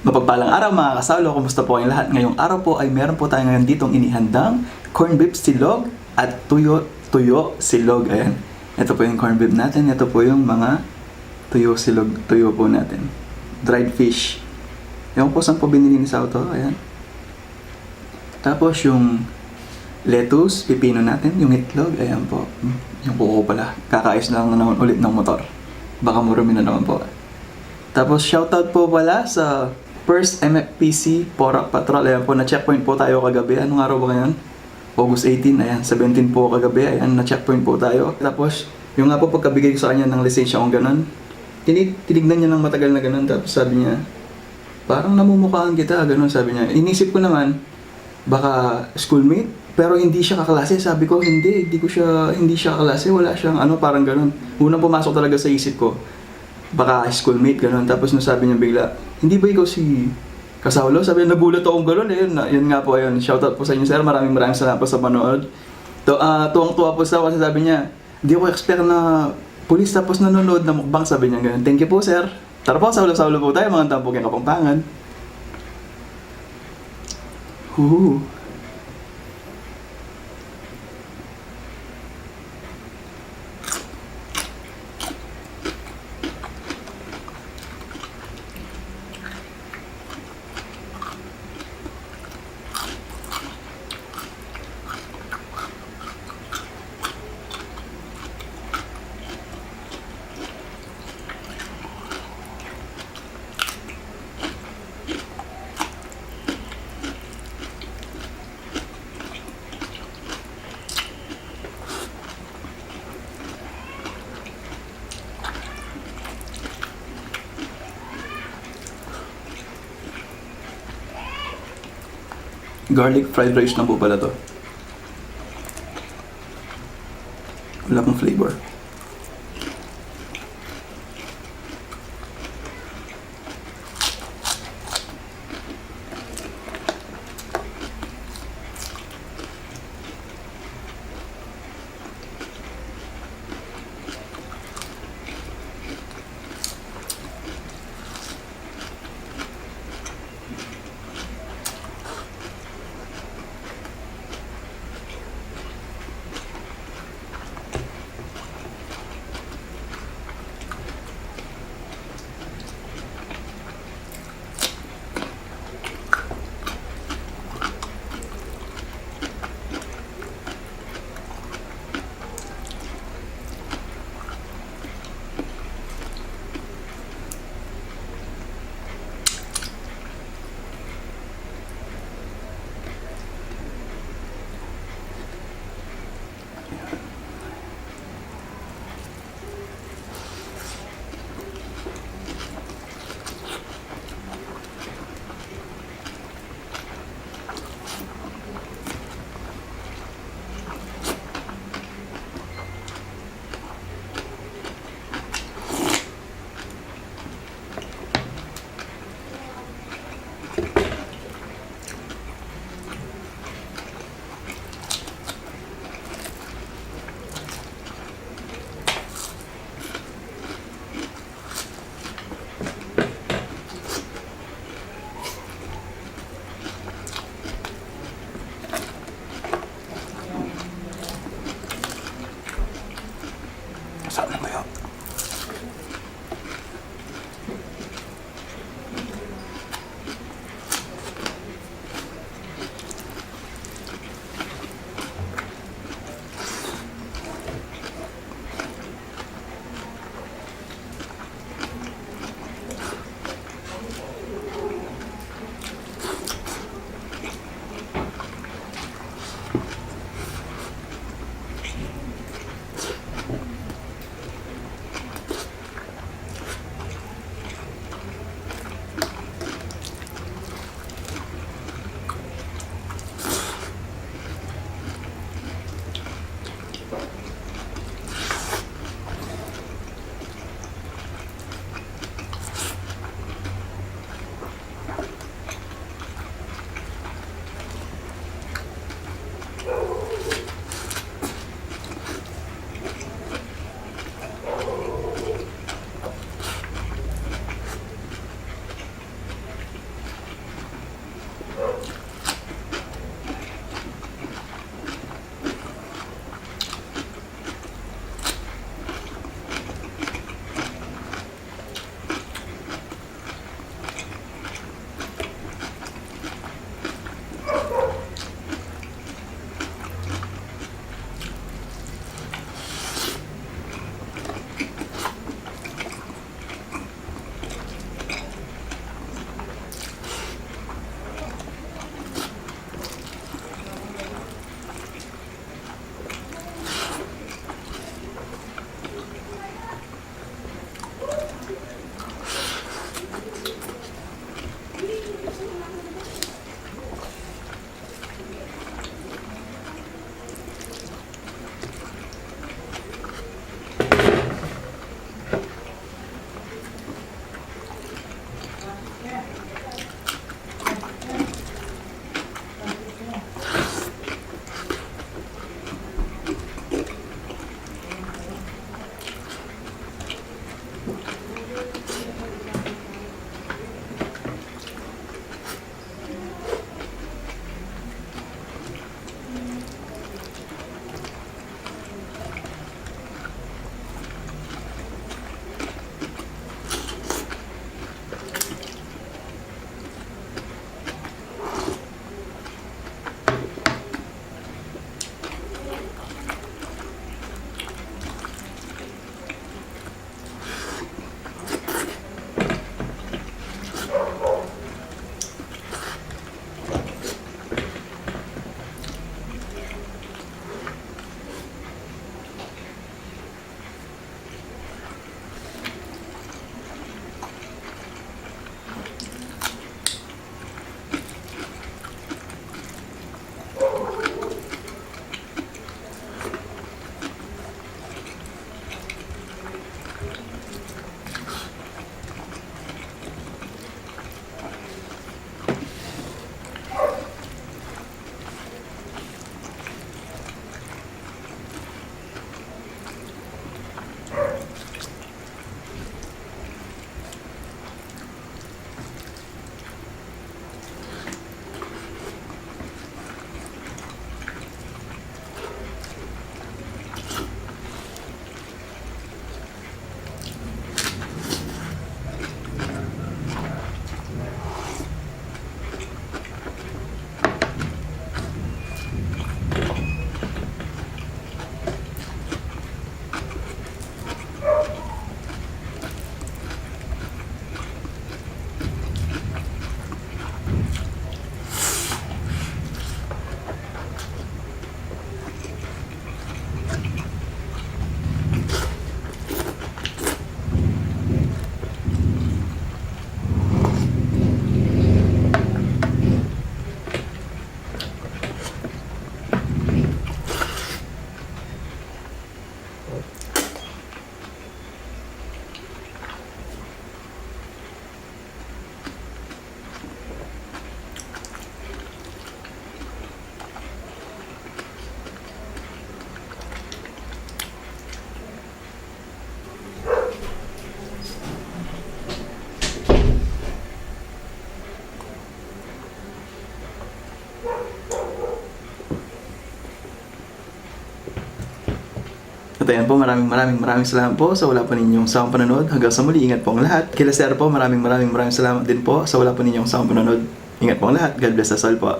Mapagpalang araw mga kasawlo, kumusta po kayong lahat? Ngayong araw po ay meron po tayo ngayon ditong inihandang corn beef silog at tuyo silog. Ayan. Ito po yung corn beef natin. Ito po yung mga tuyo silog, tuyo po natin. Dried fish. Ewan po saan po binili ni Sao to. Ayan. Tapos yung lettuce, pipino natin, yung itlog. Ayan po. Yung kuko pala. Kakaayos lang naman ulit ng motor. Baka marumi na naman po. Tapos shoutout po pala sa First MFPC Porac Patrol. Ayan po, na-checkpoint po tayo kagabi. Anong araw ba ngayon? August 18, ayan, 17 po kagabi. Ayan, na-checkpoint po tayo. Tapos, yung nga po pagkabigay ko sa kanya ng lisensya kong ganun, tinignan niya ng matagal na ganun. Tapos sabi niya, parang namumukhaan kita, ganun sabi niya. Inisip ko naman, baka schoolmate, pero hindi siya kaklase. Sabi ko, hindi siya kaklase, wala siyang parang ganun. Unang pumasok talaga sa isip ko, baka schoolmate, gano'n. Tapos nung sabi niya bigla, hindi ba ikaw si Kasaulo? Sabi niya, nagulat akong gano'n. Yun nga po, ayun. Shoutout po sa inyo, sir. Maraming salamat po sa panood. Tuwang-tuwa po sa kasi sabi niya, hindi ako expect na pulis tapos nanonood na mukbang, sabi niya gano'n. Thank you po, sir. Tara po, saulo-saulo po tayo, mga tampok yung Kapampangan. Garlic fried rice na po pala to. Wala pong flavor. At ayan po, maraming salamat po sa wala po ninyong sawang panonood. Hanggang sa muli, ingat po ang lahat. Kila Sir po, maraming salamat din po sa wala po ninyong sawang panonood. Ingat po ang lahat. God bless us all po.